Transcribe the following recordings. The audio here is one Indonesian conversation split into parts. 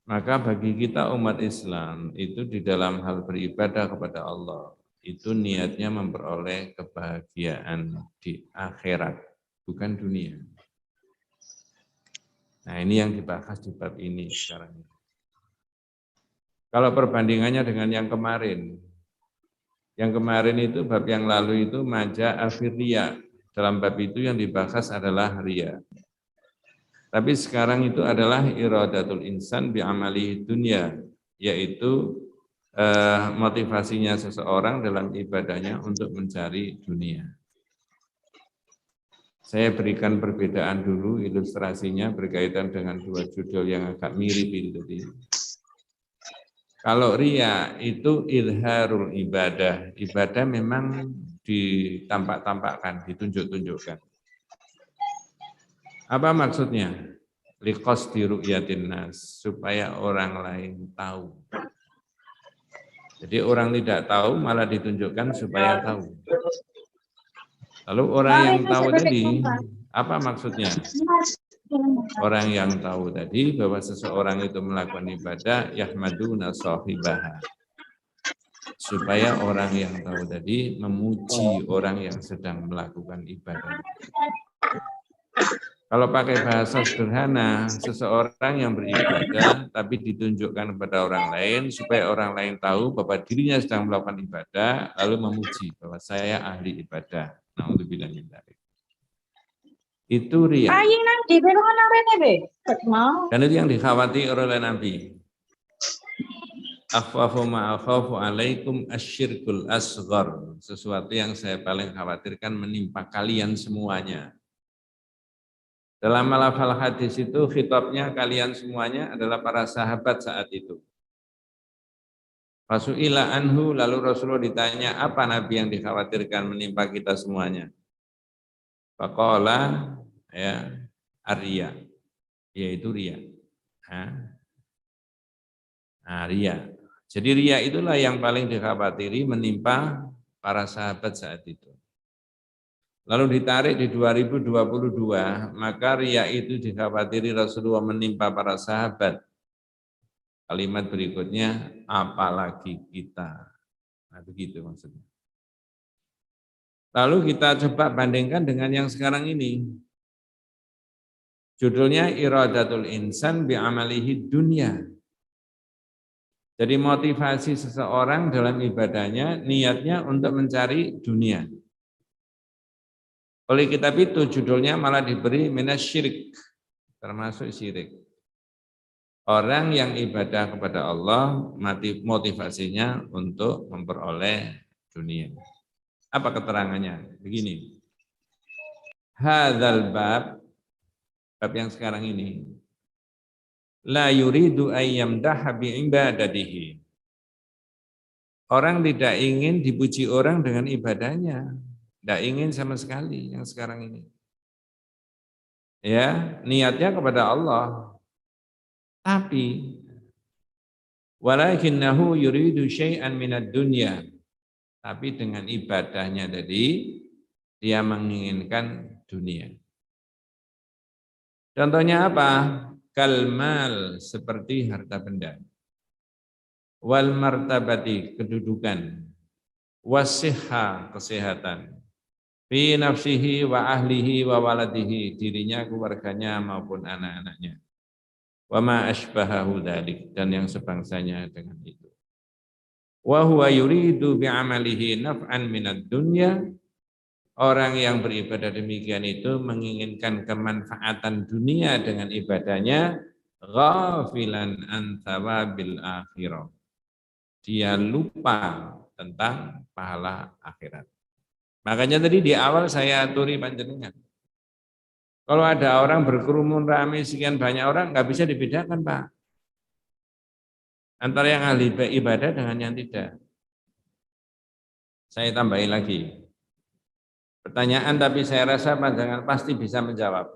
Maka bagi kita umat Islam itu di dalam hal beribadah kepada Allah itu niatnya memperoleh kebahagiaan di akhirat, bukan dunia. Nah, ini yang dibahas di bab ini sekarang. Kalau perbandingannya dengan yang kemarin itu bab yang lalu itu maja afiria. Dalam bab itu yang dibahas adalah ria. Tapi sekarang itu adalah iradatul insan bi amali dunia, yaitu motivasinya seseorang dalam ibadahnya untuk mencari dunia. Saya berikan perbedaan dulu ilustrasinya berkaitan dengan dua judul yang agak mirip itu tadi. Kalau ria itu izharul ibadah, ibadah memang ditampak-tampakkan, ditunjuk-tunjukkan. Apa maksudnya? Liqasdi ru'yatin nas, supaya orang lain tahu. Jadi orang tidak tahu malah ditunjukkan supaya tahu. Lalu orang yang tahu tadi, apa maksudnya? Orang yang tahu tadi bahwa seseorang itu melakukan ibadah, yahmaduna sahibaha. Supaya orang yang tahu tadi memuji orang yang sedang melakukan ibadah. Kalau pakai bahasa sederhana, seseorang yang beribadah tapi ditunjukkan kepada orang lain supaya orang lain tahu bahwa dirinya sedang melakukan ibadah lalu memuji bahwa saya ahli ibadah. Naudzubillah min dzalik. Itu ria. Dan itu yang dikhawati oleh Nabi. Akhwafu ma akhafu alaikum asyirkul asghar. Sesuatu yang saya paling khawatirkan menimpa kalian semuanya. Dalam lafal hadis itu khitabnya kalian semuanya adalah para sahabat saat itu. Fasu'ila anhu, lalu Rasulullah ditanya apa Nabi yang dikhawatirkan menimpa kita semuanya. Faqala ya ar-riya, yaitu riya. Riya. Jadi riya itulah yang paling dikhawatiri menimpa para sahabat saat itu. Lalu ditarik di 2022, maka riya itu dikhawatiri Rasulullah menimpa para sahabat. Kalimat berikutnya, apalagi kita. Nah, begitu maksudnya. Lalu kita coba bandingkan dengan yang sekarang ini. Judulnya iradatul insan bi'amalihi dunya. Jadi motivasi seseorang dalam ibadahnya, niatnya untuk mencari dunia. Oleh kitab itu judulnya malah diberi minasyirik, termasuk syirik. Orang yang ibadah kepada Allah motivasinya untuk memperoleh dunia. Apa keterangannya? Begini. Hadzal bab yang sekarang ini la yuridu ayyamdaha bi'ibadatihi. Orang tidak ingin dipuji orang dengan ibadahnya. Tidak ingin sama sekali yang sekarang ini. Ya, niatnya kepada Allah. Tapi walakinnahu yuridu syai'an minad dunya. Tapi dengan ibadahnya tadi dia menginginkan dunia. Contohnya apa? Kalmal, seperti harta benda. Wal martabati, kedudukan. Wasihha, kesehatan. Fi nafsihi wa ahlihi wa waladihi, dirinya, keluarganya maupun anak-anaknya. Wa ma asbahahu dzalik, dan yang sebangsanya dengan itu. Wa huwa yuridu bi'amalihi naf'an minad dunya. Orang yang beribadah demikian itu menginginkan kemanfaatan dunia dengan ibadahnya, ghafilan an thawabil akhirah. Dia lupa tentang pahala akhirat. Makanya tadi di awal saya aturi panjenengan. Kalau ada orang berkerumun ramai sekian banyak orang, nggak bisa dibedakan, Pak. Antara yang ahli ibadah dengan yang tidak. Saya tambahin lagi. Pertanyaan tapi saya rasa panjenengan pasti bisa menjawab.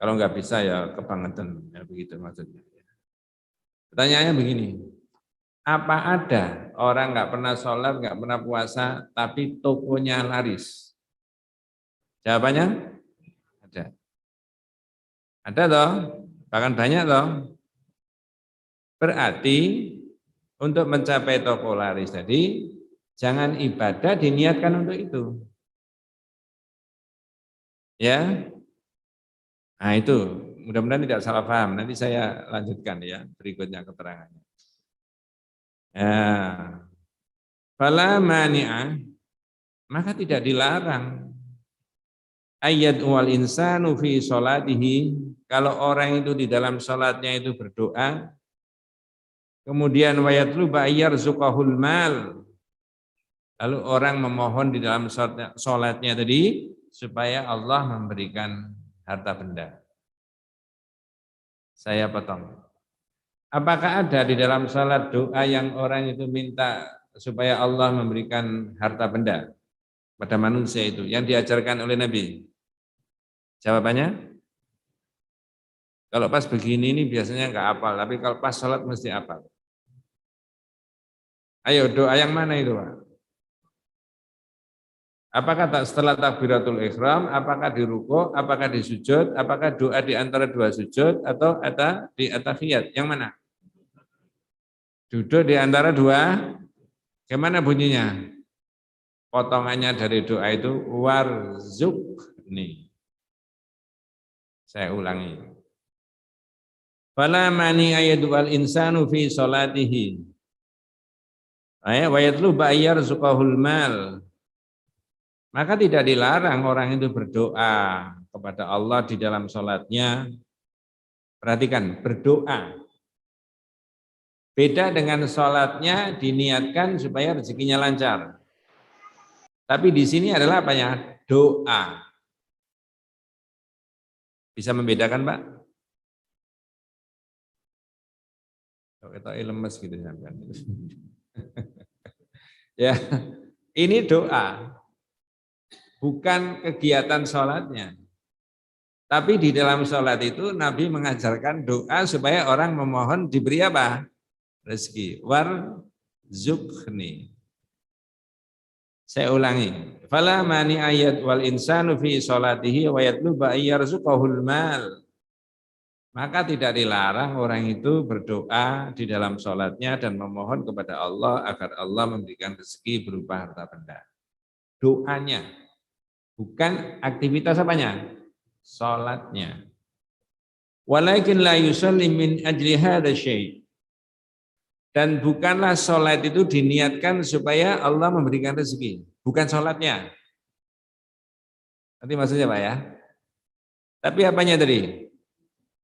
Kalau nggak bisa ya kebangetan, ya begitu maksudnya. Pertanyaannya begini, apa ada orang nggak pernah sholat, nggak pernah puasa, tapi tokonya laris? Jawabannya ada. Ada toh, bahkan banyak toh. Berarti untuk mencapai topolaris tadi, jangan ibadah diniatkan untuk itu. Ya, nah itu mudah-mudahan tidak salah paham. Nanti saya lanjutkan ya berikutnya keterangannya. Ya, fala mani'ah, maka tidak dilarang ayat wal insanu fi sholatihi, kalau orang itu di dalam sholatnya itu berdoa, kemudian wayatlu ba'ayyar zuqahul mal, lalu orang memohon di dalam sholatnya tadi supaya Allah memberikan harta benda. Saya potong. Apakah ada di dalam sholat doa yang orang itu minta supaya Allah memberikan harta benda pada manusia itu yang diajarkan oleh Nabi? Jawabannya, kalau pas begini ini biasanya enggak hafal, tapi kalau pas sholat mesti hafal. Ayo doa yang mana itu, Pak? Apakah setelah takbiratul ihram, apakah di ruku', apakah di sujud, apakah doa di antara dua sujud, atau ada di at-tahiyat? Yang mana? Duduk di antara dua, gimana bunyinya? Potongannya dari doa itu warzukni. Saya ulangi. Fala mani ayadu al insanu fi salatihi. Wa yatlu ba'ayyar zuqahul mal. Maka tidak dilarang orang itu berdoa kepada Allah di dalam sholatnya. Perhatikan, berdoa. Beda dengan sholatnya diniatkan supaya rezekinya lancar. Tapi di sini adalah apa ya? Doa. Bisa membedakan, Pak? Kita lemes gitu sampean. Ya, ini doa. Bukan kegiatan sholatnya. Tapi di dalam sholat itu Nabi mengajarkan doa supaya orang memohon diberi apa? Rezeki. Warzuqni. Saya ulangi. Fala mani ayat wal insanu fi sholatihi wa yatluba ayyarzuqahul mal. Maka tidak dilarang orang itu berdoa di dalam sholatnya dan memohon kepada Allah agar Allah memberikan rezeki berupa harta benda. Doanya. Bukan aktivitas apanya? Sholatnya. Walakin la yusalli min ajli hadha syai'. Dan bukanlah sholat itu diniatkan supaya Allah memberikan rezeki. Bukan sholatnya. Nanti maksudnya Pak ya. Tapi apanya tadi?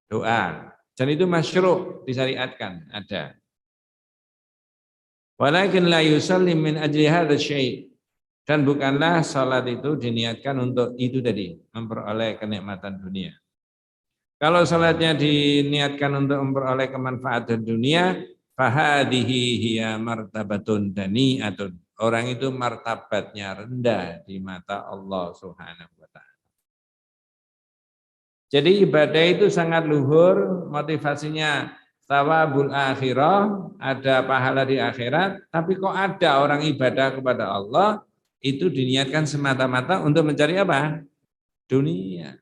Doa. Dan itu masyru' disyariatkan. Ada. Walakin la yusalli min ajli hadha syai'. Dan bukanlah sholat itu diniatkan untuk itu tadi. Memperoleh kenikmatan dunia. Kalau sholatnya diniatkan untuk memperoleh kemanfaatan dunia, fahadihi hiya martabatun dani'atun. Orang itu martabatnya rendah di mata Allah Subhanahu wa taala. Jadi ibadah itu sangat luhur, motivasinya thawabul akhirah, ada pahala di akhirat, tapi kok ada orang ibadah kepada Allah itu diniatkan semata-mata untuk mencari apa? Dunia.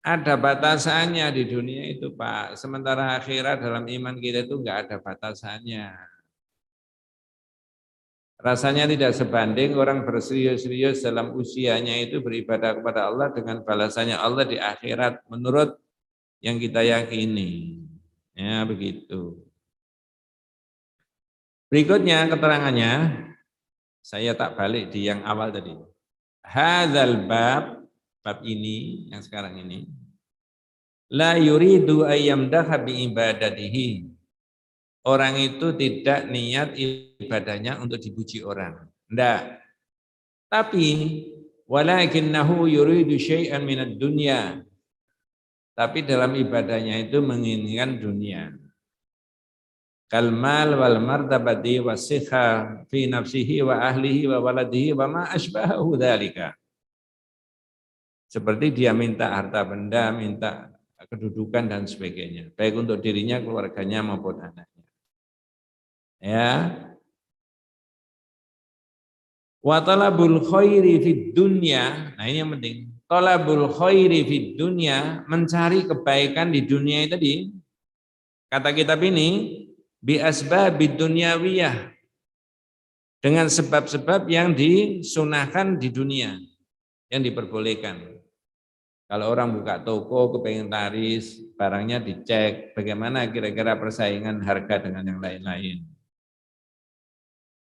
Ada batasannya di dunia itu Pak. Sementara akhirat dalam iman kita itu enggak ada batasannya. Rasanya tidak sebanding orang berserius-serius dalam usianya itu beribadah kepada Allah dengan balasannya Allah di akhirat menurut yang kita yakini. Ya begitu. Berikutnya keterangannya, saya tak balik di yang awal tadi. Hadzal bab ini yang sekarang ini la yuridu ayyamdaha bi ibadatihi. Orang itu tidak niat ibadahnya untuk dipuji orang. Enggak. Tapi walakinnahu yuridu syai'an minad dunya. Tapi dalam ibadahnya itu menginginkan dunia. Kalmal wal martabati wasikha fi nafsihi wa ahlihi wa waladihi wa ma asbahahu dzalika. Seperti dia minta harta benda, minta kedudukan dan sebagainya, baik untuk dirinya, keluarganya maupun anaknya. Ya. Wa talabul khairi fid dunya. Nah, ini yang penting. Talabul khairi fid dunya, mencari kebaikan di dunia itu tadi. Kata kitab ini, bi asbabid dunyawiyah, dengan sebab-sebab yang disunahkan di dunia, yang diperbolehkan. Kalau orang buka toko kepengen laris, barangnya dicek bagaimana kira-kira persaingan harga dengan yang lain-lain.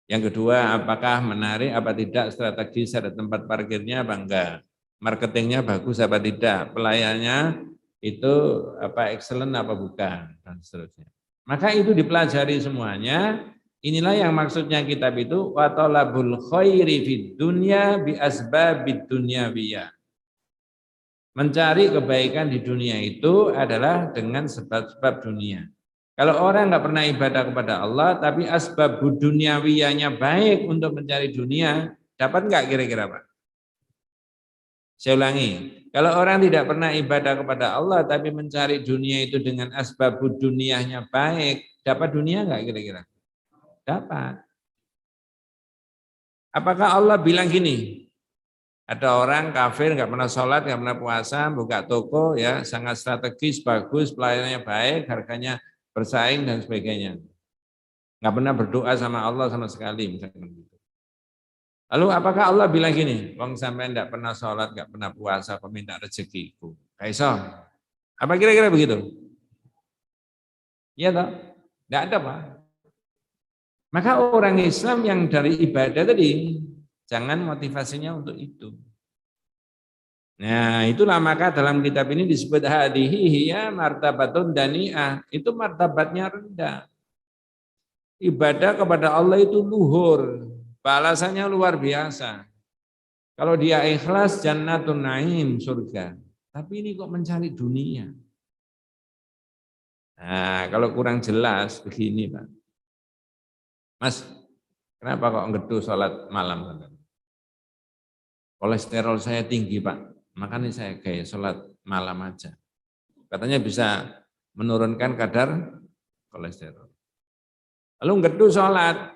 Yang kedua, apakah menarik apa tidak strategis ada tempat parkirnya apa enggak, marketingnya bagus apa tidak, pelayannya itu apa excellent apa bukan, dan seterusnya. Maka itu dipelajari semuanya. Inilah yang maksudnya kitab itu wa talabul khairi fid dunya bi asbabid dunyawiyah. Mencari kebaikan di dunia itu adalah dengan sebab-sebab dunia. Kalau orang nggak pernah ibadah kepada Allah, tapi asbab duniawiyahnya baik untuk mencari dunia, dapat nggak kira-kira Pak? Saya ulangi, kalau orang tidak pernah ibadah kepada Allah, tapi mencari dunia itu dengan asbab dunianya baik, dapat dunia nggak kira-kira? Dapat. Apakah Allah bilang gini, ada orang kafir nggak pernah sholat, nggak pernah puasa, buka toko ya sangat strategis, bagus, pelayanannya baik, harganya bersaing dan sebagainya. Nggak pernah berdoa sama Allah sama sekali misalkan gitu. Lalu apakah Allah bilang gini, wong sampean nggak pernah sholat, nggak pernah puasa, peminta rezekiku. Kaiso. Apa kira-kira begitu? Iya toh? Nggak ada Pak. Maka orang Islam yang dari ibadah tadi jangan motivasinya untuk itu. Nah, itulah maka dalam kitab ini disebut hadihi ya martabatun dani'ah. Itu martabatnya rendah. Ibadah kepada Allah itu luhur. Balasannya luar biasa. Kalau dia ikhlas jannatun naim, surga. Tapi ini kok mencari dunia. Nah, kalau kurang jelas begini, Pak. Mas, kenapa kok ngeduh sholat malam? Kolesterol saya tinggi, Pak. Makanya saya kayak sholat malam aja. Katanya bisa menurunkan kadar kolesterol. Lalu ngeduh sholat,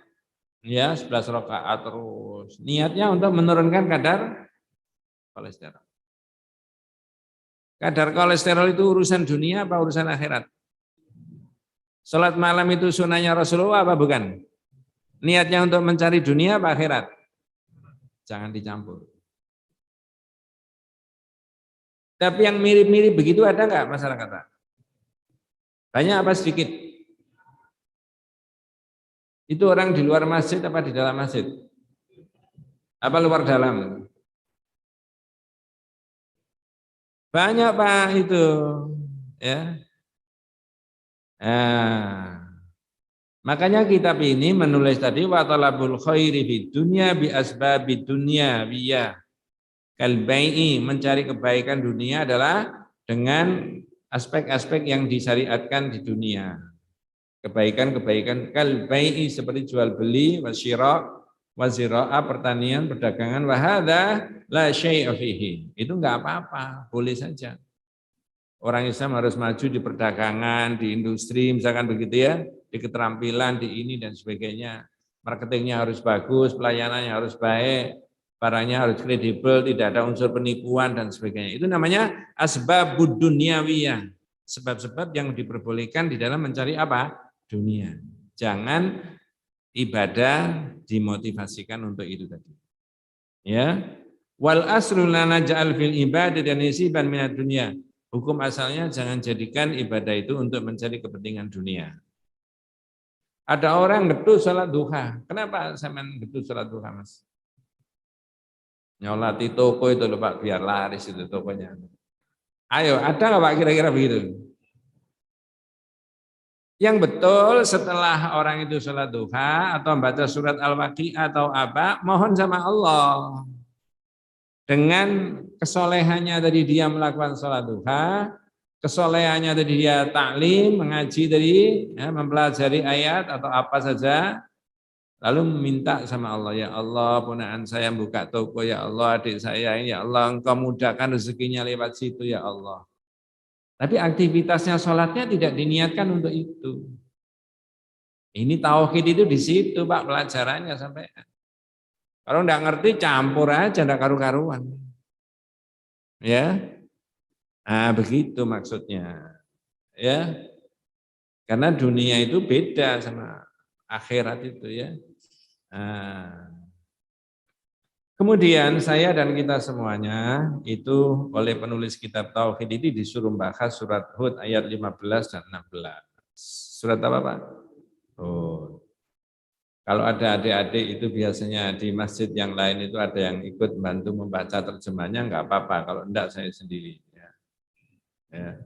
ya 11 rakaat terus. Niatnya untuk menurunkan kadar kolesterol. Kadar kolesterol itu urusan dunia apa urusan akhirat? Sholat malam itu sunahnya Rasulullah apa bukan? Niatnya untuk mencari dunia apa akhirat? Jangan dicampur. Tapi yang mirip-mirip begitu ada nggak masyarakat? Banyak apa sedikit? Itu orang di luar masjid apa di dalam masjid? Apa luar dalam? Banyak Pak itu. Ya. Nah, makanya kitab ini menulis tadi wa talabul khairi fid dunya bi asbabid dunya wiyah. Kalbai'i, mencari kebaikan dunia adalah dengan aspek-aspek yang disyariatkan di dunia. Kebaikan-kebaikan kalbai'i seperti jual beli, wasyira, wazira'a, pertanian, perdagangan, wahada la syai'a fihi. Itu enggak apa-apa, boleh saja. Orang Islam harus maju di perdagangan, di industri, misalkan begitu ya, di keterampilan, di ini dan sebagainya. Marketingnya harus bagus, pelayanannya harus baik, barangnya harus kredibel, tidak ada unsur penipuan dan sebagainya. Itu namanya asbabud dunyawiyah. Sebab-sebab yang diperbolehkan di dalam mencari apa? Dunia. Jangan ibadah dimotivasikan untuk itu tadi. Ya. Wal aslu lana ja'al fil ibadah dan nisiban minat dunia. Hukum asalnya jangan jadikan ibadah itu untuk mencari kepentingan dunia. Ada orang geduh sholat duha. Kenapa saya geduh sholat duha, Mas? Nyolati toko itu loh Pak, biar laris itu tokonya. Ayo, ada nggak Pak kira-kira begitu? Yang betul setelah orang itu sholat duha atau membaca surat Al-Waqi'ah atau apa, mohon sama Allah. Dengan kesolehannya tadi dia melakukan sholat duha, kesolehannya tadi dia taklim, mengaji tadi, ya, mempelajari ayat atau apa saja, lalu minta sama Allah, ya Allah, ponakan saya buka toko, ya Allah, adik saya, ya Allah, engkau mudahkan rezekinya lewat situ, ya Allah. Tapi aktivitasnya sholatnya tidak diniatkan untuk itu. Ini tauhid itu di situ Pak pelajarannya sampai. Kalau enggak ngerti campur aja, enggak karu-karuan. Ya, nah begitu maksudnya. Ya, Karena dunia itu beda sama akhirat itu ya. Nah, kemudian saya dan kita semuanya itu oleh penulis kitab Tauhid ini disuruh bahas surat Hud ayat 15 dan 16. Surat apa Pak? Oh. Kalau ada adik-adik itu biasanya di masjid yang lain itu ada yang ikut bantu membaca terjemahnya, enggak apa-apa. Kalau enggak saya sendiri. Ya. Ya.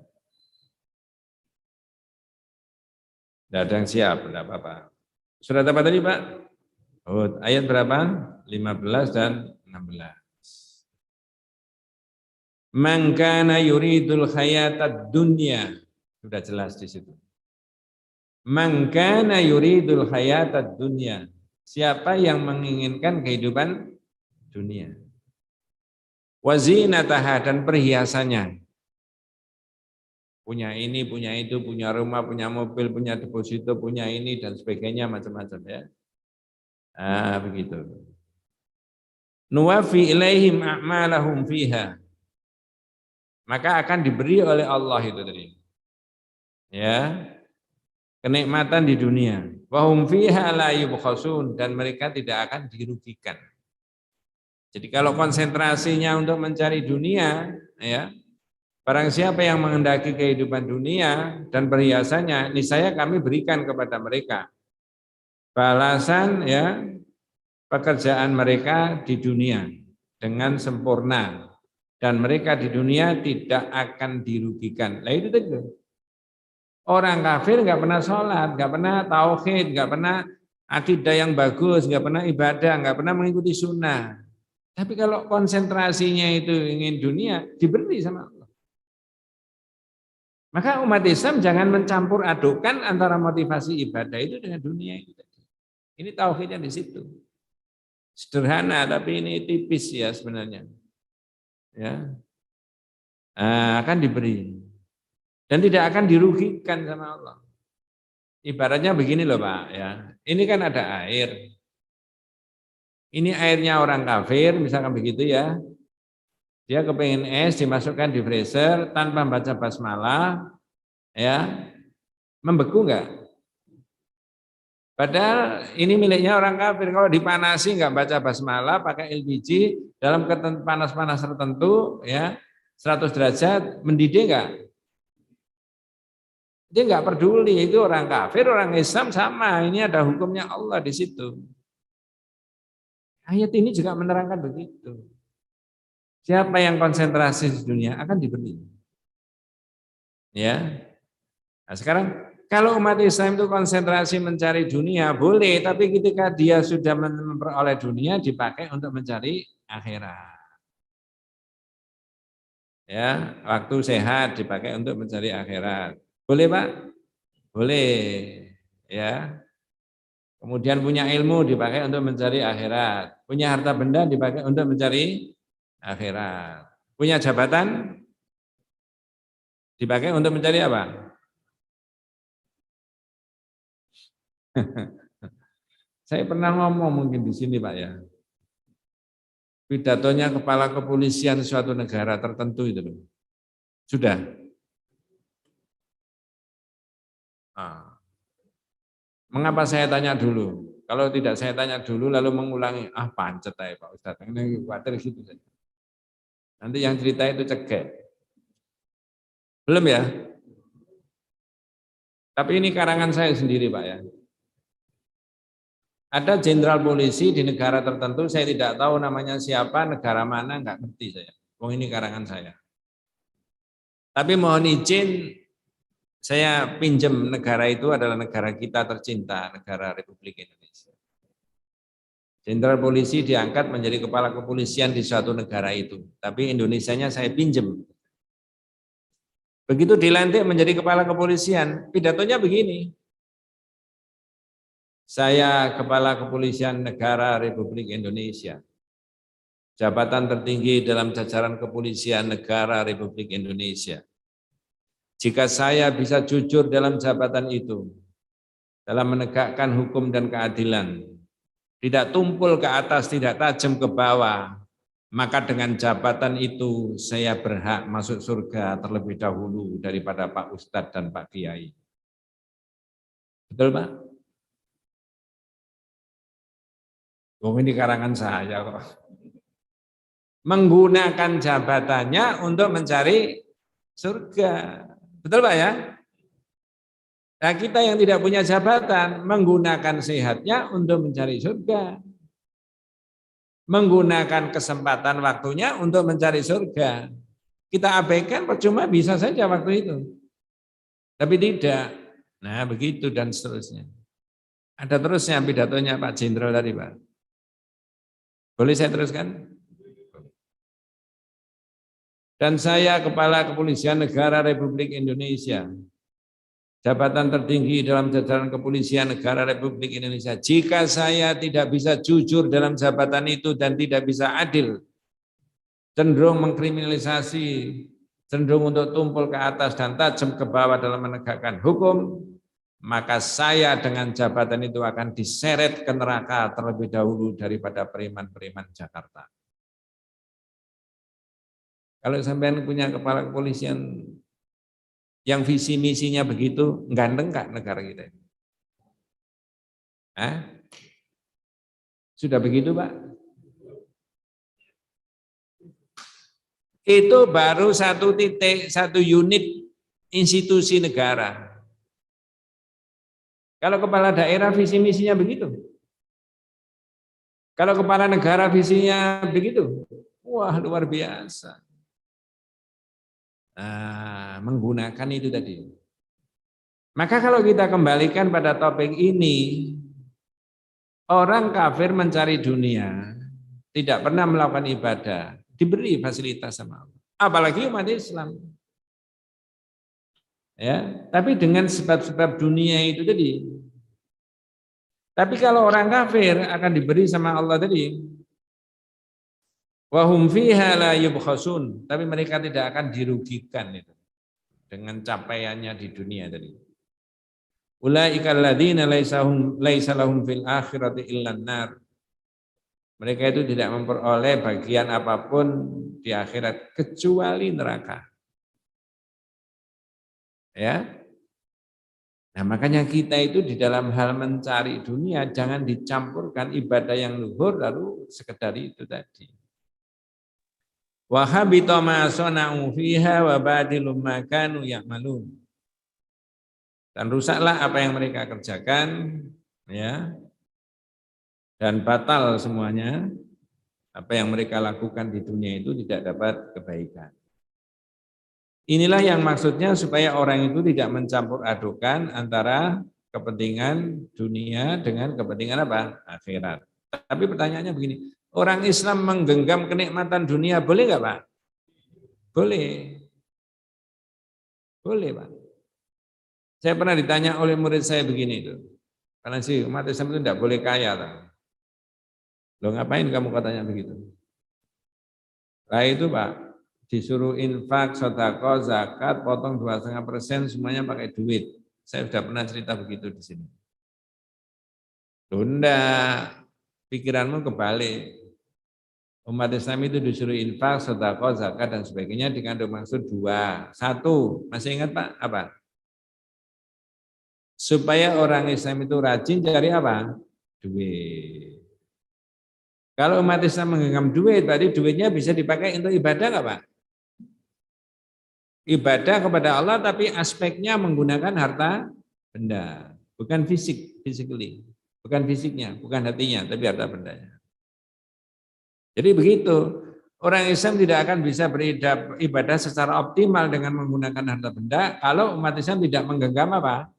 Enggak ada yang siap, enggak apa-apa. Surat apa tadi Pak? Hud. Ayat berapa? 15 dan 16. Man kana yuridul hayatad dunya. Sudah jelas di situ. Man kana yuridul hayatad dunya. Siapa yang menginginkan kehidupan dunia. Wa zinataha dan perhiasannya. Punya ini, punya itu, punya rumah, punya mobil, punya deposito, punya ini dan sebagainya macam-macam ya. Ah, begitu. Nuwafi ilaihim a'malahum fiha. Maka akan diberi oleh Allah itu tadi. Ya. Kenikmatan di dunia. Wa hum fiha la yubkhasun dan mereka tidak akan dirugikan. Jadi kalau konsentrasinya untuk mencari dunia, ya, barang siapa yang menghendaki kehidupan dunia dan perhiasannya, niscaya kami berikan kepada mereka balasan ya pekerjaan mereka di dunia dengan sempurna dan mereka di dunia tidak akan dirugikan. Nah itu tadi. Orang kafir nggak pernah sholat, nggak pernah tauhid, nggak pernah akidah yang bagus, nggak pernah ibadah, nggak pernah mengikuti sunnah. Tapi kalau konsentrasinya itu ingin dunia, diberi sama Allah. Maka umat Islam jangan mencampur adukan antara motivasi ibadah itu dengan dunia itu. Ini tauhidnya di situ. Sederhana tapi ini tipis ya sebenarnya. Ya, akan diberi dan tidak akan dirugikan sama Allah. Ibaratnya begini loh Pak ya. Ini kan ada air. Ini airnya orang kafir, misalkan begitu ya. Dia kepengen es dimasukkan di freezer tanpa baca basmalah, ya membeku enggak? Padahal ini miliknya orang kafir. Kalau dipanasi enggak baca basmalah, pakai LPG dalam panas-panas tertentu, ya 100 derajat mendidih enggak? Dia enggak peduli itu orang kafir, orang Islam sama. Ini ada hukumnya Allah di situ. Ayat ini juga menerangkan begitu. Siapa yang konsentrasi di dunia akan diberi. Ya. Nah, sekarang kalau umat Islam itu konsentrasi mencari dunia boleh, tapi ketika dia sudah memperoleh dunia dipakai untuk mencari akhirat. Ya, waktu sehat dipakai untuk mencari akhirat. Boleh, Pak? Boleh. Ya. Kemudian punya ilmu dipakai untuk mencari akhirat. Punya harta benda dipakai untuk mencari akhirat. Punya jabatan dipakai untuk mencari apa? Saya pernah ngomong mungkin di sini Pak ya. Pidatonya kepala kepolisian suatu negara tertentu itu loh. Sudah. Nah, mengapa saya tanya dulu? Kalau tidak saya tanya dulu lalu mengulangi, pancet aja Pak Ustadz. Ini khawatir gitu saja. Nanti yang cerita itu cegek. Belum ya? Tapi ini karangan saya sendiri Pak ya. Ada jenderal polisi di negara tertentu, saya tidak tahu namanya siapa, negara mana, nggak ngerti saya. Oh ini karangan saya. Tapi mohon izin, saya pinjam negara itu adalah negara kita tercinta, negara Republik Indonesia. Jenderal polisi diangkat menjadi kepala kepolisian di suatu negara itu. Tapi Indonesianya saya pinjam. Begitu dilantik menjadi kepala kepolisian, pidatonya begini. Saya kepala kepolisian negara Republik Indonesia. Jabatan tertinggi dalam jajaran kepolisian negara Republik Indonesia. Jika saya bisa jujur dalam jabatan itu, dalam menegakkan hukum dan keadilan, tidak tumpul ke atas, tidak tajam ke bawah, maka dengan jabatan itu saya berhak masuk surga terlebih dahulu daripada Pak Ustadz dan Pak Kiai. Betul Pak? Oh, ini karangan saya kok. Menggunakan jabatannya untuk mencari surga. Betul Pak ya? Nah, kita yang tidak punya jabatan menggunakan sehatnya untuk mencari surga. Menggunakan kesempatan waktunya untuk mencari surga. Kita abaikan percuma bisa saja waktu itu. Tapi tidak. Nah, begitu dan seterusnya. Ada terusnya pidatonya Pak Jenderal tadi, Pak. Boleh saya teruskan? Dan saya Kepala Kepolisian Negara Republik Indonesia, jabatan tertinggi dalam jajaran Kepolisian Negara Republik Indonesia. Jika saya tidak bisa jujur dalam jabatan itu dan tidak bisa adil, cenderung mengkriminalisasi, cenderung untuk tumpul ke atas dan tajam ke bawah dalam menegakkan hukum, maka saya dengan jabatan itu akan diseret ke neraka terlebih dahulu daripada preman-preman Jakarta. Kalau sampean punya kepala kepolisian yang visi misinya begitu, ganteng nggak negara kita? Hah? Sudah begitu, Pak? Itu baru satu titik, satu unit institusi negara. Kalau kepala daerah visi misinya begitu. Kalau kepala negara visinya begitu. Wah, luar biasa. Nah, menggunakan itu tadi. Maka kalau kita kembalikan pada topik ini, orang kafir mencari dunia, tidak pernah melakukan ibadah, diberi fasilitas sama Allah. Apalagi umat Islam. Ya, tapi dengan sebab-sebab dunia itu tadi. Tapi kalau orang kafir akan diberi sama Allah tadi, wahum fiha la yubkhasun, tapi mereka tidak akan dirugikan itu dengan capaiannya di dunia tadi. Ulaikal ladzina laisa lahum fil akhirati illan nar. Mereka itu tidak memperoleh bagian apapun di akhirat kecuali neraka. Ya. Nah, makanya kita itu di dalam hal mencari dunia jangan dicampurkan ibadah yang luhur lalu sekedar itu tadi. Wa habita ma sana'u fiha wa badilum ma kanu ya'malun. Dan rusaklah apa yang mereka kerjakan, ya. Dan batal semuanya apa yang mereka lakukan di dunia itu tidak dapat kebaikan. Inilah yang maksudnya supaya orang itu tidak mencampur adukan antara kepentingan dunia dengan kepentingan apa? Akhirat. Tapi pertanyaannya begini, orang Islam menggenggam kenikmatan dunia boleh nggak Pak? Boleh. Boleh Pak. Saya pernah ditanya oleh murid saya begini itu. Karena sih umat Islam itu tidak boleh kaya. Loh ngapain kamu katanya begitu? Nah itu Pak, disuruh infak, sedekah, zakat, potong 2,5% semuanya pakai duit. Saya sudah pernah cerita begitu di sini. Tunda, pikiranmu kebalik. Umat Islam itu disuruh infak, sedekah, zakat dan sebagainya dikandung maksud dua. Satu, masih ingat Pak? Apa? Supaya orang Islam itu rajin cari apa? Duit. Kalau umat Islam menggenggam duit, berarti duitnya bisa dipakai untuk ibadah nggak Pak? Ibadah kepada Allah tapi aspeknya menggunakan harta benda, bukan physically, bukan fisiknya, bukan hatinya, tapi harta bendanya. Jadi begitu, orang Islam tidak akan bisa beribadah secara optimal dengan menggunakan harta benda kalau umat Islam tidak menggenggam apa?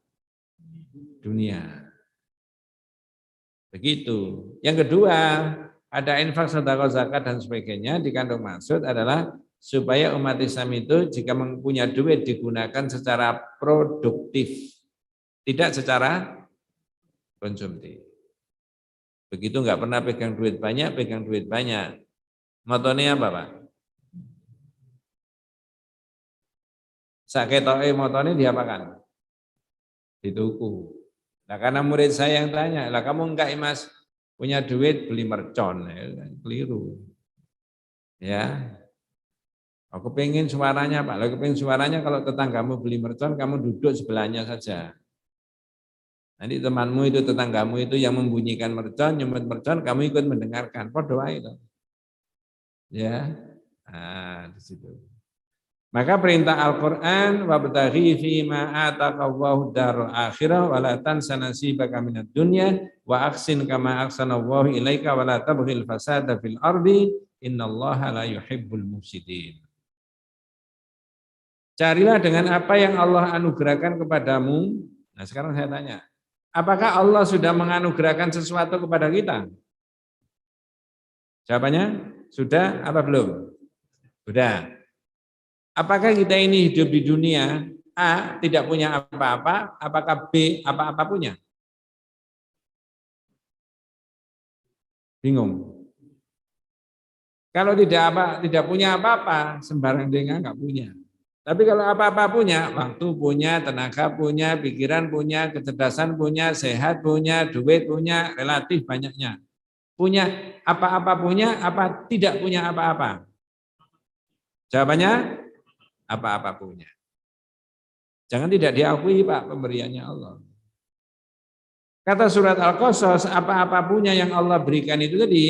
Dunia. Begitu. Yang kedua, ada infak, sedekah, zakat dan sebagainya dikandung maksud adalah supaya umat Islam itu jika mempunyai duit digunakan secara produktif, tidak secara konsumtif. Begitu nggak pernah pegang duit banyak. Motonya apa Pak? Saketoke motone diapakan? Dituku. Nah karena murid saya yang tanya, lah kamu enggak Mas punya duit beli mercon, ya, keliru. Ya, aku pengen suaranya Pak, aku pengen suaranya kalau tetanggamu beli mercon, kamu duduk sebelahnya saja. Nanti temanmu itu, tetanggamu itu yang membunyikan mercon, nyumet mercon, kamu ikut mendengarkan. Podo ae itu. Ya. Nah, di situ. Maka perintah Al-Qur'an wabtaghi fi ma ataqallahu darul akhirah wa la tansa nasibaka minad dunya wa ahsin kama ahsanallahu ilaika wa la tabghil fasada fil ardi innallaha la yuhibbul mufsidin. Carilah dengan apa yang Allah anugerahkan kepadamu. Nah, sekarang saya tanya, apakah Allah sudah menganugerahkan sesuatu kepada kita? Jawabannya sudah apa belum? Sudah. Apakah kita ini hidup di dunia A tidak punya apa-apa, apakah B apa-apa punya? Bingung. Kalau tidak punya apa-apa, sembarang dengar nggak punya. Tapi kalau apa-apa punya, waktu punya, tenaga punya, pikiran punya, kecerdasan punya, sehat punya, duit punya, relatif banyaknya. Punya apa-apa punya, apa tidak punya apa-apa? Jawabannya apa-apa punya. Jangan tidak diakui Pak pemberiannya Allah. Kata surat Al-Qasas, apa-apa punya yang Allah berikan itu tadi,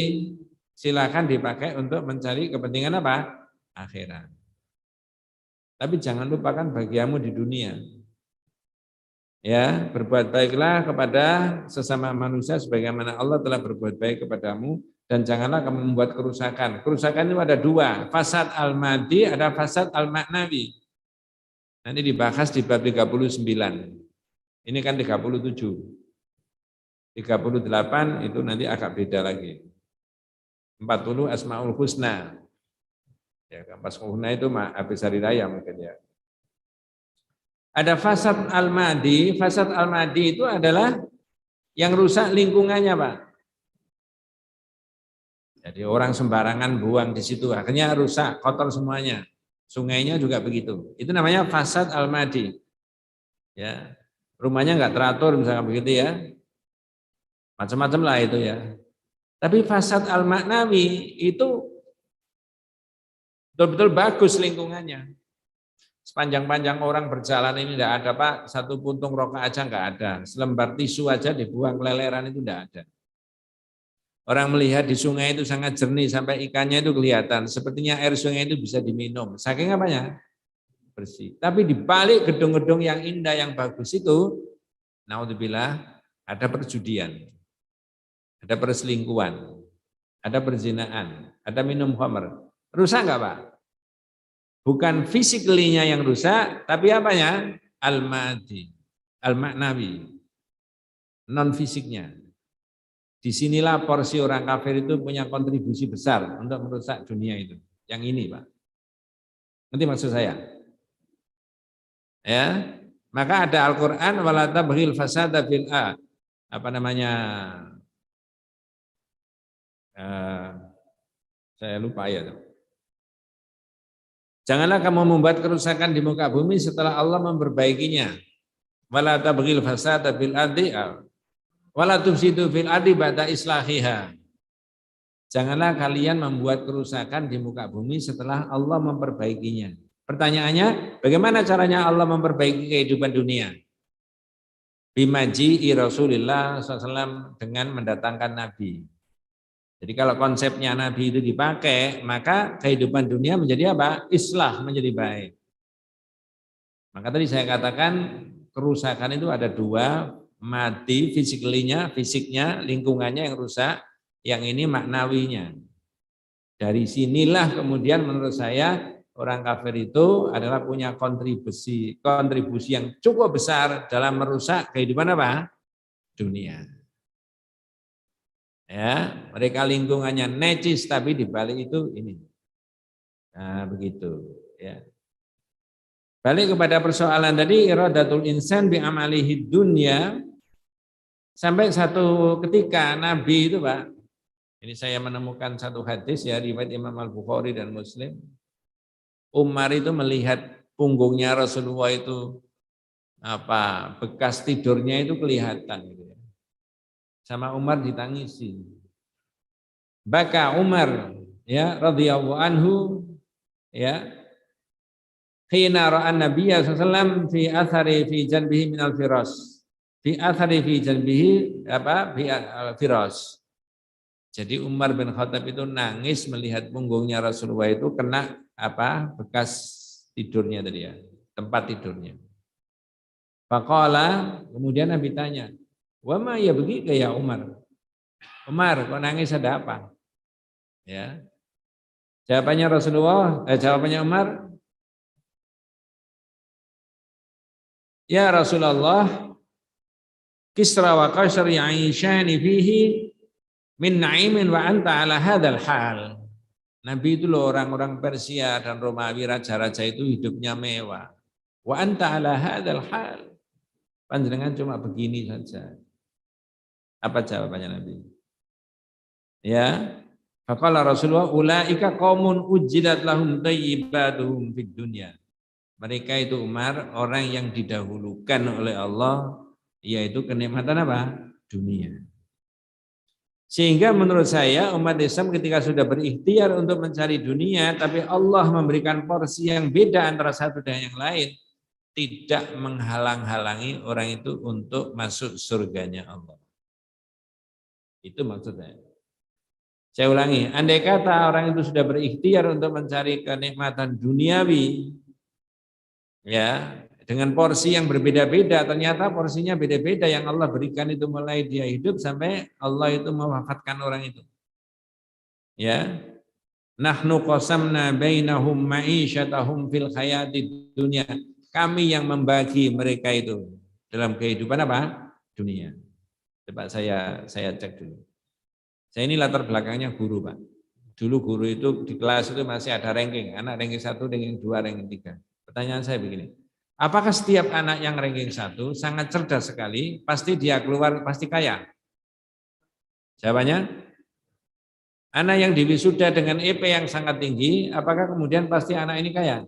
silakan dipakai untuk mencari kepentingan apa? Akhirat. Tapi jangan lupakan bagianmu di dunia. Ya, berbuat baiklah kepada sesama manusia sebagaimana Allah telah berbuat baik kepadamu dan janganlah kamu membuat kerusakan. Kerusakan itu ada dua, fasad al-madi, ada fasad al-maknawi. Nanti dibahas di bab 39. Ini kan 37. 38 itu nanti agak beda lagi. 40 Asmaul Husna. Ya, Asmaul Husna itu habis hari raya mungkin ya. Ada fasad al-madi. Fasad al-madi itu adalah yang rusak lingkungannya, Pak. Jadi orang sembarangan buang di situ, akhirnya rusak, kotor semuanya. Sungainya juga begitu. Itu namanya fasad al-madi. Ya, rumahnya nggak teratur misalnya begitu ya. Macam-macam lah itu ya. Tapi fasad al-maknawi itu betul-betul bagus lingkungannya. Sepanjang-panjang orang berjalan ini tidak ada Pak, satu puntung rokok aja nggak ada. Selembar tisu aja dibuang keleleran itu tidak ada. Orang melihat di sungai itu sangat jernih sampai ikannya itu kelihatan. Sepertinya air sungai itu bisa diminum. Saking apanya? Bersih. Tapi di balik gedung-gedung yang indah, yang bagus itu, naudzubillah, ada perjudian, ada perselingkuhan, ada perzinaan, ada minum khamr. Rusak nggak Pak? Bukan fisiklinya yang rusak, tapi apanya? Al-madi, al-maknawi, non fisiknya. Disinilah porsi orang kafir itu punya kontribusi besar untuk merusak dunia itu. Yang ini, Pak. Nanti maksud saya. Ya, maka ada Al-Qur'an wala tabghil fasada fil apa namanya? Saya lupa ya. Janganlah kamu membuat kerusakan di muka bumi setelah Allah memperbaikinya. Wala tabghil fasada fil ardi wala tufsidu fil ardi ba'da islahiha. Janganlah kalian membuat kerusakan di muka bumi setelah Allah memperbaikinya. Pertanyaannya, bagaimana caranya Allah memperbaiki kehidupan dunia? Bimaji'i Rasulullah SAW dengan mendatangkan Nabi. Jadi kalau konsepnya Nabi itu dipakai, maka kehidupan dunia menjadi apa? Islah, menjadi baik. Maka tadi saya katakan kerusakan itu ada dua, mati fisiknya, lingkungannya yang rusak, yang ini maknawinya. Dari sinilah kemudian menurut saya orang kafir itu adalah punya kontribusi yang cukup besar dalam merusak kehidupan apa? Dunia. Ya, mereka lingkungannya necis tapi di balik itu ini. Nah, begitu, ya. Balik kepada persoalan tadi, iradatul insan bi amalihi dunya. Sampai satu ketika Nabi itu Pak, ini saya menemukan satu hadis ya riwayat Imam Al-Bukhari dan Muslim. Umar itu melihat punggungnya Rasulullah itu apa bekas tidurnya itu kelihatan gitu ya. Sama Umar ditangisi. Baka Umar ya radhiyallahu anhu ya. Khina ra'an Nabiya sallallahu alaihi wasallam fi athari fi janbihi minal firas. Fi athari fi jalbihi firas. Jadi Umar bin Khattab itu nangis melihat punggungnya Rasulullah itu kena bekas tidurnya tadi ya, tempat tidurnya. Faqala, kemudian Nabi tanya, "Wa ma ya begika ya Umar?" Umar, kok nangis ada apa? Ya. Jawabannya Umar, "Ya Rasulullah, Kisra wa Qaisar ya'ishani fihi min na'imin wa anta ala hadzal hal." Nabi itu loh orang-orang Persia dan Romawi raja-raja itu hidupnya mewah. Wa anta ala hadzal hal. Panjenengan cuma begini saja. Apa jawabannya Nabi? Ya. Faqala Rasulullah ulaika qaumun ujilat lahum thayyibatuhum fid dunya. Mereka itu Umar orang yang didahulukan oleh Allah yaitu kenikmatan apa? Dunia. Sehingga menurut saya umat Islam ketika sudah berikhtiar untuk mencari dunia, tapi Allah memberikan porsi yang beda antara satu dan yang lain, tidak menghalang-halangi orang itu untuk masuk surganya Allah. Itu maksudnya. Saya ulangi, andai kata orang itu sudah berikhtiar untuk mencari kenikmatan duniawi, ya, dengan porsi yang berbeda-beda, ternyata porsinya beda-beda yang Allah berikan itu mulai dia hidup sampai Allah itu mewafatkan orang itu. Ya. Nahnu qasamna bainahum ma'isyatahum fil hayatid dunya. Kami yang membagi mereka itu dalam kehidupan apa? Dunia. Coba saya cek dulu. Saya ini latar belakangnya guru, Pak. Dulu guru itu di kelas itu masih ada ranking, anak ranking 1, ranking 2, ranking 3. Pertanyaan saya begini. Apakah setiap anak yang ranking 1 sangat cerdas sekali, pasti dia keluar pasti kaya? Jawabannya, anak yang diwisuda dengan EP yang sangat tinggi, apakah kemudian pasti anak ini kaya?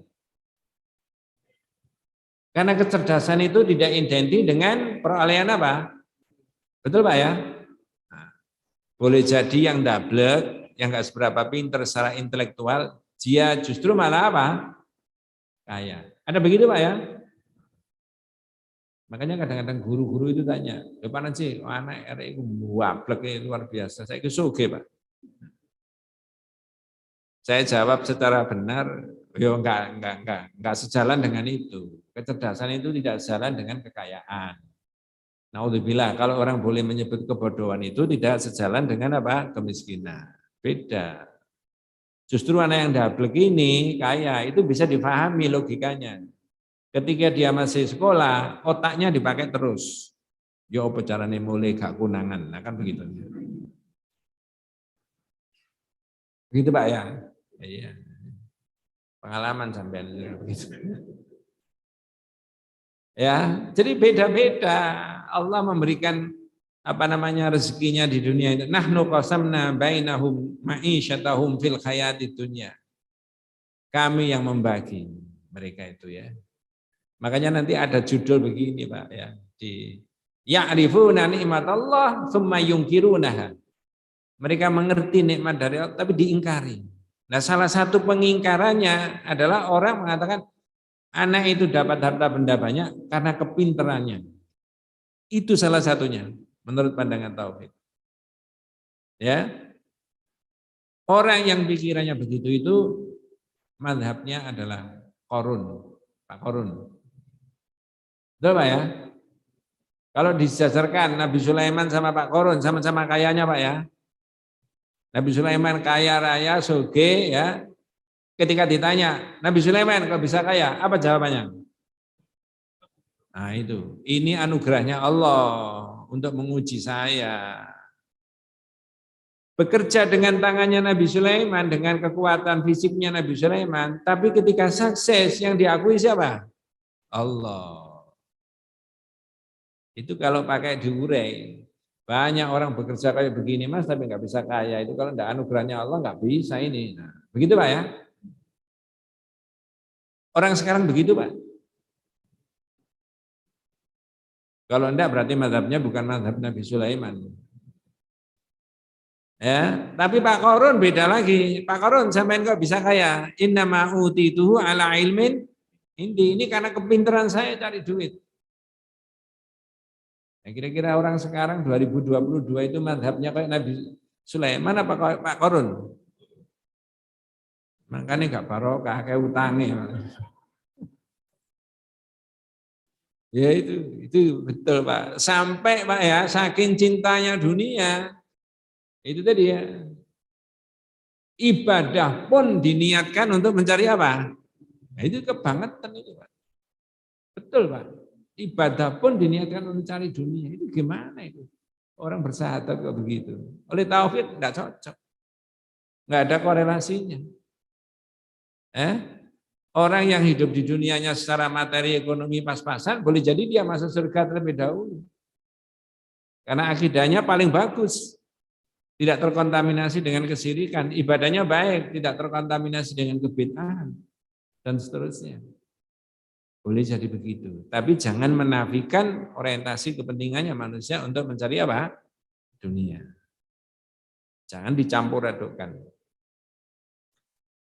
Karena kecerdasan itu tidak identik dengan perolehan apa? Betul Pak ya? Nah, boleh jadi yang dablek, yang nggak seberapa pinter secara intelektual, dia justru malah apa? Kaya. Ada begitu Pak ya? Makanya kadang-kadang guru-guru itu tanya, "Depan sih anak RI wablek luar biasa." Saya suge, Pak. Saya jawab secara benar, ya enggak sejalan dengan itu. Kecerdasan itu tidak sejalan dengan kekayaan. Naudzubillah, kalau orang boleh menyebut kebodohan itu tidak sejalan dengan apa? Kemiskinan. Beda. Justru anak yang dablek ini kaya, itu bisa difahami logikanya. Ketika dia masih sekolah, otaknya dipakai terus. Ya apa carane mulai gak kunangan, nah kan begitu. Begitu Pak ya? Iya. Pengalaman sampean begitu. Ya, jadi beda-beda. Allah memberikan rezekinya di dunia itu. Nahnu qasamna bainahum ma'isyatahum fil hayatid dunya. Kami yang membagi mereka itu ya. Makanya nanti ada judul begini Pak ya, di ya'rifuna nikmatallah tsumma yungkirunaha. Mereka mengerti nikmat dari Allah tapi diingkari. Nah, salah satu pengingkarannya adalah orang mengatakan anak itu dapat harta benda banyak karena kepinterannya. Itu salah satunya menurut pandangan tauhid. Ya. Orang yang pikirannya begitu itu mazhabnya adalah Qarun, Pak Qarun. Betul Pak ya? Kalau disejajarkan Nabi Sulaiman sama Pak Qarun sama-sama kayanya Pak ya. Nabi Sulaiman kaya raya, soge ya. Ketika ditanya, Nabi Sulaiman kok bisa kaya? Apa jawabannya? Nah itu, ini anugerahnya Allah untuk menguji saya. Bekerja dengan tangannya Nabi Sulaiman, dengan kekuatan fisiknya Nabi Sulaiman, tapi ketika sukses yang diakui siapa? Allah. Itu kalau pakai diurai. Banyak orang bekerja kayak begini mas, tapi nggak bisa kaya. Itu kalau tidak anugerahnya Allah nggak bisa ini. Nah, begitu Pak ya? Orang sekarang begitu Pak. Kalau enggak berarti mazhabnya bukan mazhab Nabi Sulaiman. Ya, tapi Pak Qarun beda lagi. Pak Qarun sampean kok bisa kaya? Innama utituhu ala ilmin indi. Ini karena kepintaran saya cari duit. Nah, kira-kira orang sekarang 2022 itu madhabnya kayak Nabi Sulaiman apa kayak Pak Korun? Makanya nggak barokah kayak utangnya. Ya itu betul Pak. Sampai Pak ya, saking cintanya dunia, itu tadi ya, ibadah pun diniatkan untuk mencari apa? Nah, itu kebangetan itu Pak. Betul Pak. Ibadah pun diniatkan untuk mencari dunia. Itu gimana itu? Orang bersahadat kok begitu. Oleh tauhid enggak cocok. Enggak ada korelasinya. Orang yang hidup di dunianya secara materi ekonomi pas-pasan, boleh jadi dia masuk surga terlebih dahulu. Karena akidahnya paling bagus. Tidak terkontaminasi dengan kesyirikan. Ibadahnya baik, tidak terkontaminasi dengan kebid'ahan. Dan seterusnya. Boleh jadi begitu. Tapi jangan menafikan orientasi kepentingannya manusia untuk mencari apa? Dunia. Jangan dicampur adukkan.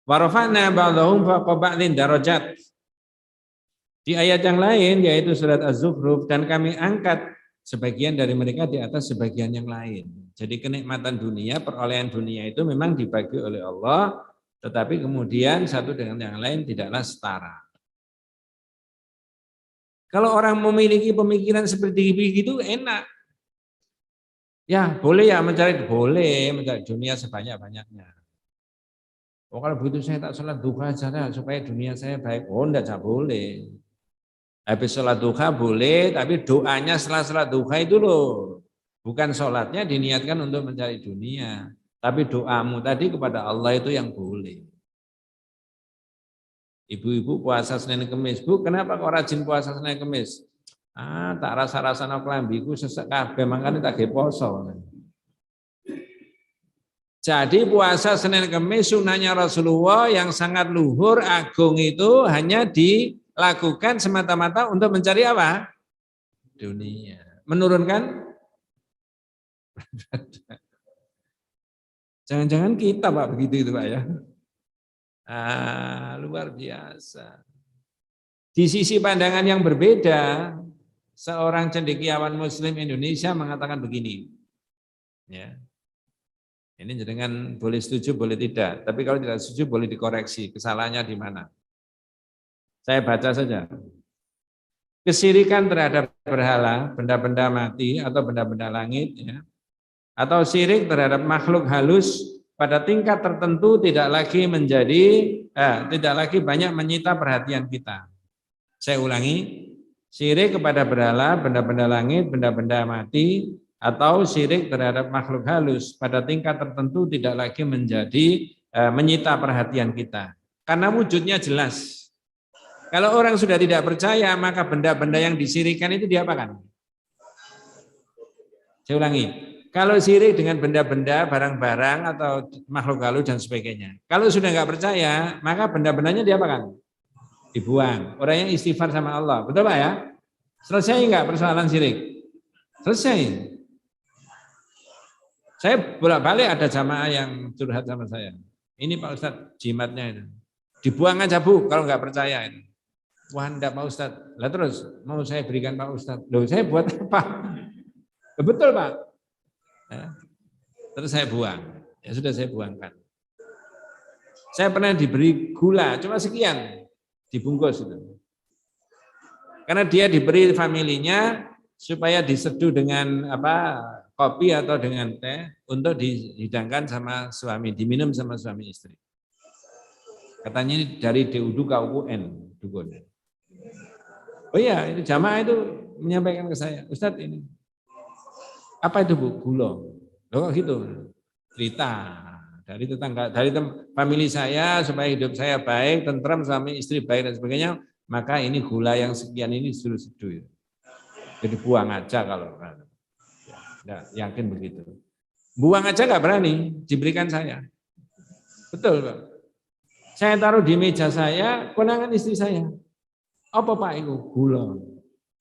Warafa'na ba'dahum fawqa ba'din darajat. Di ayat yang lain yaitu surat Az-Zukhruf, dan kami angkat sebagian dari mereka di atas sebagian yang lain. Jadi kenikmatan dunia, perolehan dunia itu memang dibagi oleh Allah, tetapi kemudian satu dengan yang lain tidaklah setara. Kalau orang memiliki pemikiran seperti itu enak. Ya boleh ya mencari dunia sebanyak-banyaknya. Oh kalau begitu saya tak sholat duha saja supaya dunia saya baik. Oh enggak boleh. Habis sholat duha boleh, tapi doanya setelah sholat duha itu loh. Bukan sholatnya diniatkan untuk mencari dunia. Tapi doamu tadi kepada Allah itu yang boleh. Ibu-ibu puasa Senin Kemis. Bu, kenapa kok rajin puasa Senin Kemis? Tak rasa-rasa kelambiku sesek kabeh, makanya tak ge poso. Jadi puasa Senin Kemis sunahnya Rasulullah yang sangat luhur, agung itu hanya dilakukan semata-mata untuk mencari apa? Dunia. Menurunkan? Jangan-jangan kita Pak begitu itu Pak ya. Luar biasa. Di sisi pandangan yang berbeda, seorang cendekiawan Muslim Indonesia mengatakan begini. Ya. Ini dengan boleh setuju, boleh tidak. Tapi kalau tidak setuju, boleh dikoreksi. Kesalahannya di mana? Saya baca saja. Kesyirikan terhadap berhala, benda-benda mati atau benda-benda langit, ya, atau syirik terhadap makhluk halus pada tingkat tertentu tidak lagi banyak menyita perhatian kita. Saya ulangi, syirik kepada berhala, benda-benda langit, benda-benda mati, atau syirik terhadap makhluk halus pada tingkat tertentu tidak lagi menyita perhatian kita. Karena wujudnya jelas. Kalau orang sudah tidak percaya, maka benda-benda yang disirikan itu diapakan? Saya ulangi, kalau syirik dengan benda-benda, barang-barang atau makhluk halus dan sebagainya. Kalau sudah nggak percaya, maka benda-bendanya diapakan? Dibuang. Orang yang istighfar sama Allah, betul Pak ya? Selesai nggak persoalan syirik? Selesai. Saya bolak-balik ada jamaah yang curhat sama saya. Ini Pak Ustadz jimatnya itu. Dibuang aja Bu kalau nggak percaya itu. Wah enggak Pak Ustadz. Lah terus mau saya berikan Pak Ustadz. Loh saya buat apa? Betul Pak. Ya. Terus saya buang. Ya sudah saya buangkan. Saya pernah diberi gula cuma sekian dibungkus itu. Karena dia diberi familinya supaya diseduh dengan kopi atau dengan teh untuk dihidangkan sama suami, diminum sama suami istri. Katanya ini dari DUD KUN dukun. Oh iya, itu jamaah itu menyampaikan ke saya, Ustadz ini apa itu Bu? Gula. Loh kok gitu? Cerita dari tetangga, dari famili saya supaya hidup saya baik, tentram, suami istri baik dan sebagainya, maka ini gula yang sekian ini seduh-seduh. Jadi buang aja kalau ya, yakin begitu. Buang aja nggak berani, diberikan saya. Betul Pak. Saya taruh di meja saya, konangan istri saya. Apa Pak itu? Gula.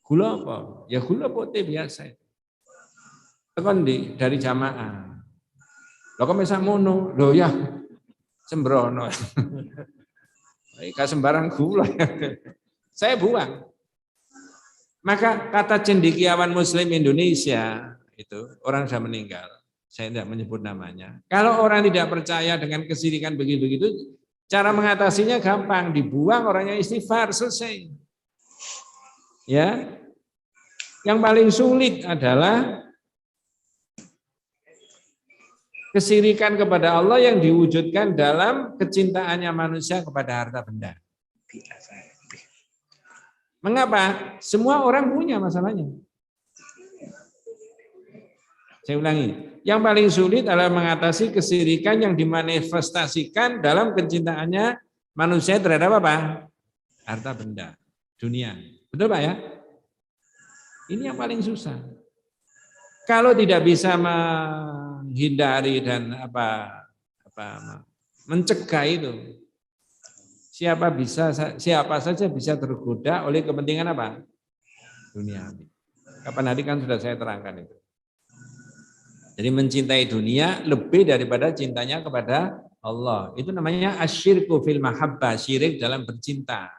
Gula apa? Ya gula putih biasa. Tekan dari jamaah. Lo kok bisa mono? Lo ya sembrono. Ika sembarang gula. Saya buang. Maka kata cendekiawan Muslim Indonesia itu orang sudah meninggal. Saya tidak menyebut namanya. Kalau orang tidak percaya dengan kesirikan begitu-begitu, cara mengatasinya gampang, dibuang orangnya istighfar, selesai. Ya, yang paling sulit adalah kesirikan kepada Allah yang diwujudkan dalam kecintaannya manusia kepada harta benda. Mengapa? Semua orang punya masalahnya. Saya ulangi, yang paling sulit adalah mengatasi kesirikan yang dimanifestasikan dalam kecintaannya manusia terhadap apa? Harta benda, dunia. Betul Pak ya? Ini yang paling susah. Kalau tidak bisa menghindari dan mencegah itu, siapa saja bisa tergoda oleh kepentingan apa? Dunia. Kapan hari kan sudah saya terangkan itu. Jadi mencintai dunia lebih daripada cintanya kepada Allah. Itu namanya asyirku fil mahabbah, syirik dalam bercinta.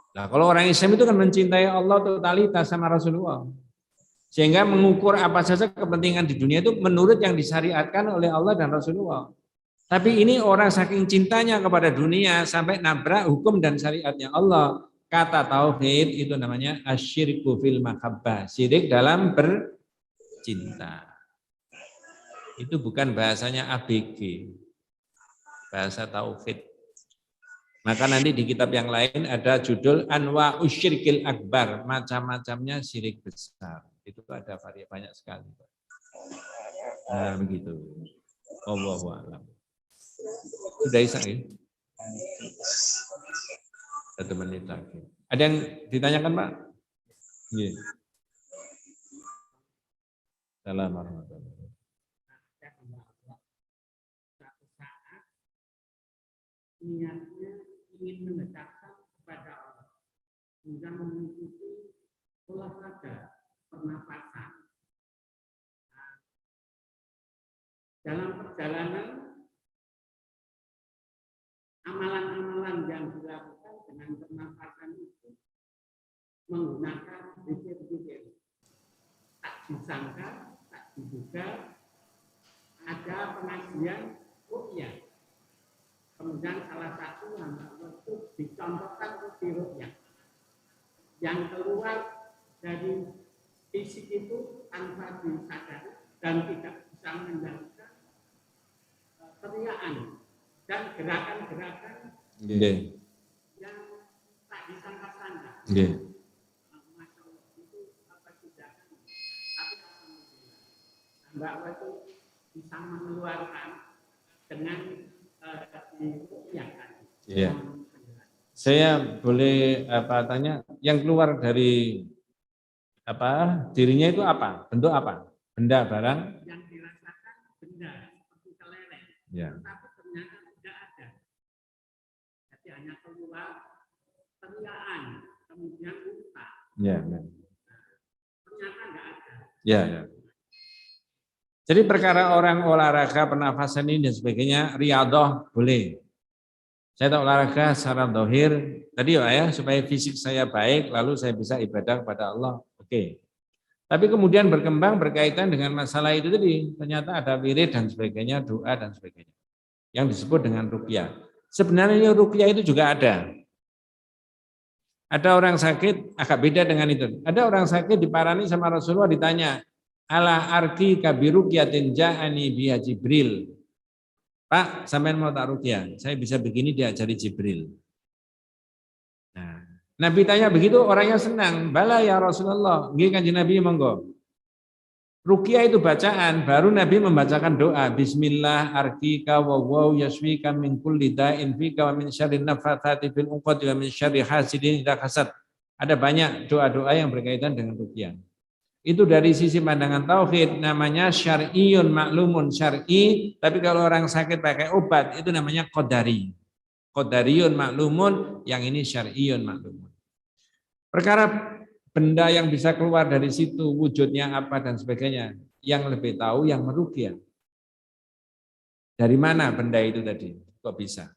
Nah, kalau orang Islam itu kan mencintai Allah totalitas sama Rasulullah. Sehingga mengukur apa saja kepentingan di dunia itu menurut yang disyariatkan oleh Allah dan Rasulullah. Tapi ini orang saking cintanya kepada dunia sampai nabrak hukum dan syariatnya Allah. Kata tauhid itu namanya asyirku fil mahabbah, syirik dalam cinta. Itu bukan bahasanya ABG, bahasa tauhid. Maka nanti di kitab yang lain ada judul Anwa Usyirkil Akbar, macam-macamnya syirik besar. Itu ada banyak sekali. Nah, begitu. Allahu a'lam. Sudah Isa ya? 1 menit lagi. Ada yang ditanyakan Pak? Iya. Assalamualaikum. Niatnya ingin mendekatkan kepada Allah, hingga mengikuti olahraga pernapasan. Dalam perjalanan, amalan-amalan yang dilakukan dengan pernapasan itu menggunakan zikir-zikir. Tak disangka, tak diduga ada pengajian ruqyah. Kemudian salah satu hamba itu dicontohkan di ruqyah. Yang keluar dari fisik itu tanpa disadari dan tidak bisa mengendalikan teriakan dan gerakan-gerakan yang tak disangka-sangka. Masya Allah, itu apa tindakan? Tapi alhamdulillah, Mbak itu bisa mengeluarkan dengan diruqyahkan. Iya. Saya boleh tanya, yang keluar dari dirinya itu apa? Bentuk apa? Benda, barang? Yang dirasakan benda seperti kelereng, Ya. tetapi ternyata tidak ada. Jadi hanya keluar teriakan, kemudian luka. Ya. Ternyata tidak ada. Ya. Jadi perkara orang olahraga pernafasan ini dan sebagainya, riyadhah boleh. Saya tak olahraga secara zahir tadi ya, supaya fisik saya baik, lalu saya bisa ibadah kepada Allah. Oke. Tapi kemudian berkembang berkaitan dengan masalah itu tadi, ternyata ada wirid dan sebagainya, doa dan sebagainya. Yang disebut dengan ruqyah. Sebenarnya ruqyah itu juga ada. Ada orang sakit agak beda dengan itu. Ada orang sakit diparani sama Rasulullah ditanya, ala arki kabiruqyatin ja'ani biha Jibril. Pak, sampean mau tak ruqyah? Saya bisa begini diajari Jibril. Nah, Nabi tanya begitu, orangnya senang. Bala ya Rasulullah. Nggih Kanjeng Nabi monggo. Ruqyah itu bacaan, baru Nabi membacakan doa. Bismillah arkika wa waw yaswika min kulli da'in fika wa min syarri nafathati fil uqad wa min syarri hasidin idza hasad. Ada banyak doa-doa yang berkaitan dengan ruqyah. Itu dari sisi pandangan tauhid namanya syar'iyun maklumun syar'i, tapi kalau orang sakit pakai obat itu namanya qadari. Qadariyun maklumun, yang ini syar'iyun maklumun. Perkara benda yang bisa keluar dari situ wujudnya apa dan sebagainya, yang lebih tahu yang meruqyah. Dari mana benda itu tadi? Kok bisa?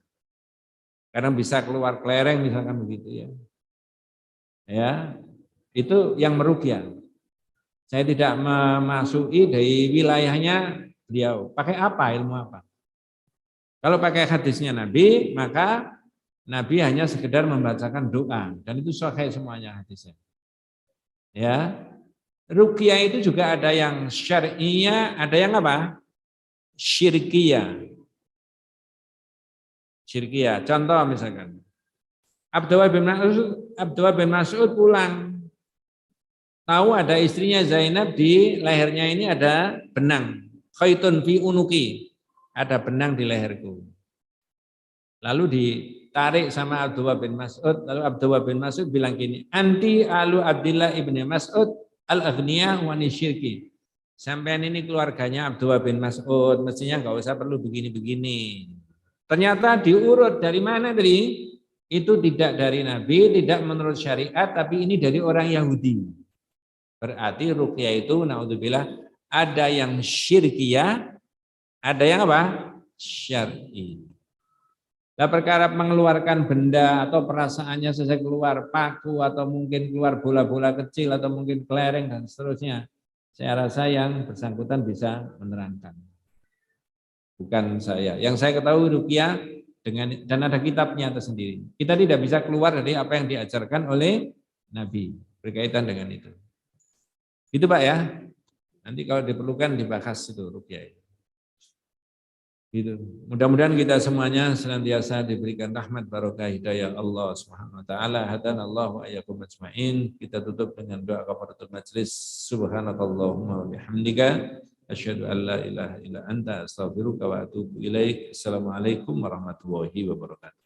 Karena bisa keluar kelereng misalkan begitu ya. Ya, itu yang meruqyah. Saya tidak memasuki dari wilayahnya beliau. Pakai apa, ilmu apa? Kalau pakai hadisnya Nabi, maka Nabi hanya sekedar membacakan doa dan itu sahih semuanya hadisnya. Ya. Ruqyah itu juga ada yang syar'iyah, ada yang apa? Syirkiyah. Syirkiyah. Contoh misalkan Abdullah bin Mas'ud pulang. Tahu ada istrinya Zainab di lehernya ini ada benang. Khaitun fi unuki. Ada benang di leherku. Lalu ditarik sama Abdullah bin Mas'ud. Lalu Abdullah bin Mas'ud bilang gini, anti alu Abdillah ibni Mas'ud al-aghniyah wa syirki. Sampean ini keluarganya Abdullah bin Mas'ud, mestinya nggak usah perlu begini-begini. Ternyata diurut dari mana tadi? Itu tidak dari Nabi, tidak menurut syariat, tapi ini dari orang Yahudi. Berarti ruqyah itu, naudzubillah, ada yang syirkiyah, ada yang apa? Syar'i. Nah, perkara mengeluarkan benda atau perasaannya sesuai keluar paku atau mungkin keluar bola-bola kecil atau mungkin kelereng dan seterusnya. Saya rasa yang bersangkutan bisa menerangkan. Bukan saya. Yang saya ketahui ruqyah dan ada kitabnya tersendiri. Kita tidak bisa keluar dari apa yang diajarkan oleh Nabi berkaitan dengan itu. Itu Pak ya. Nanti kalau diperlukan dibahas itu ruqyah. Gitu. Mudah-mudahan kita semuanya senantiasa diberikan rahmat barokah hidayah Allah Subhanahu wa taala. Hadanallahu wa iyyakum ajmain. Kita tutup dengan doa kafaratul majlis. Subhanakallahumma wa bihamdika asyhadu an la ilaha illa anta astaghfiruka wa atubu ilaik. Assalamualaikum warahmatullahi wabarakatuh.